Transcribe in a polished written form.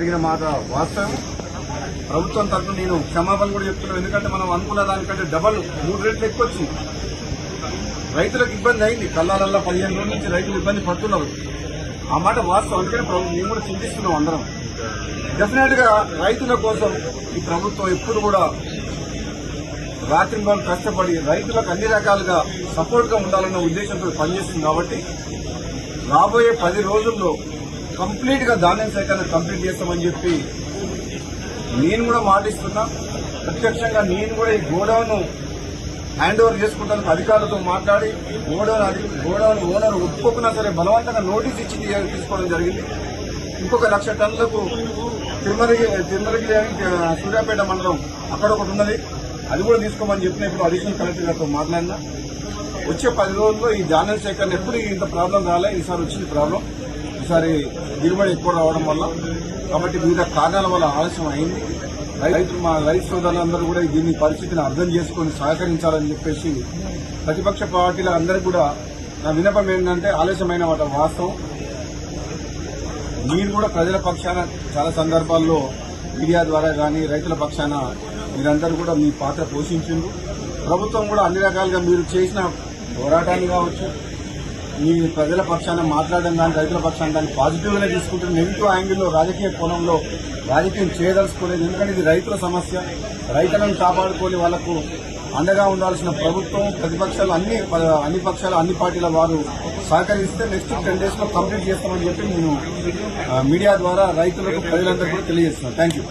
జరిగిన మాట వాస్తవం. ప్రభుత్వం తరఫున నేను క్షమాపణ కూడా చెప్తున్నాను. ఎందుకంటే మనం అనుకున్న దానికంటే డబల్ 3 రెట్లు ఎక్కువ వచ్చింది. రైతులకు ఇబ్బంది అయింది. కల్లాలల్లా 15 రోజుల నుంచి రైతులు ఇబ్బంది పడుతున్నారు. ఆ మాట వాస్తవం. అందుకని మేము కూడా చింతిస్తున్నాం అందరం. డెఫినెట్ గా రైతుల కోసం ఈ ప్రభుత్వం ఎప్పుడు కూడా రాత్రింబలు కష్టపడి రైతులకు అన్ని రకాలుగా సపోర్ట్ గా ఉండాలన్న ఉద్దేశంతో పనిచేస్తుంది. కాబట్టి రాబోయే 10 రోజుల్లో కంప్లీట్ గా ధాన్యం సేకరణ కంప్లీట్ చేస్తామని చెప్పి నేను కూడా మాటిస్తున్నా. ప్రత్యక్షంగా నేను కూడా ఈ గోడౌన్ హ్యాండ్ ఓవర్ చేసుకుంటానికి అధికారులతో మాట్లాడి గోడౌన్ ఓనర్ ఒప్పుకున్నా సరే బలవంతంగా నోటీస్ ఇచ్చి తీసుకోవడం జరిగింది. ఇంకొక 1,00,000 టన్నులకు తిరుమలగిరి సూర్యాపేట మండలం అక్కడ ఒకటి ఉన్నది, అది కూడా తీసుకోమని చెప్పిన ఇప్పుడు అడిషనల్ కలెక్టర్ గారితో మాట్లాడినా. వచ్చే 10 రోజుల్లో ఈ ధాన్యం సేకరణ ఎప్పుడు ఇంత ప్రాబ్లం రాలే, ఈసారి వచ్చింది ప్రాబ్లం. ఈసారి దిగుబడి ఎక్కువ రావడం వల్ల, కాబట్టి వివిధ కారణాల వల్ల ఆలస్యం అయింది. మా రైతు సోదరులందరూ కూడా దీన్ని పరిస్థితిని అర్థం చేసుకుని సహకరించాలని చెప్పేసి ప్రతిపక్ష పార్టీల అందరికీ కూడా నా విన్నపం ఏంటంటే, ఆలస్యమైన వాటి వాస్తవం. మీరు కూడా ప్రజల పక్షాన చాలా సందర్భాల్లో మీడియా ద్వారా కానీ రైతుల పక్షాన మీరందరూ కూడా మీ పాత్ర పోషించిండ్రు. ప్రభుత్వం కూడా అన్ని రకాలుగా మీరు చేసిన పోరాటాన్ని కావచ్చు, మీ ప్రజల పక్షాన మాట్లాడడం కానీ రైతుల పక్షాన దాన్ని పాజిటివ్ గానే తీసుకుంటున్న నెగిటివ్ యాంగిల్లో రాజకీయ కోణంలో రాజకీయం చేయదలుచుకోలేదు. ఎందుకంటే ఇది రైతుల సమస్య. రైతులను కాపాడుకొని వాళ్లకు అండగా ఉండాల్సిన ప్రభుత్వం, ప్రతిపక్షాలు అన్ని పక్షాలు అన్ని పార్టీల వారు సహకరిస్తే నెక్స్ట్ 10 days లో కంప్లీట్ చేస్తామని చెప్పి నేను మీడియా ద్వారా రైతులకు ప్రజలందరికీ కూడా తెలియజేస్తున్నాను. Thank you.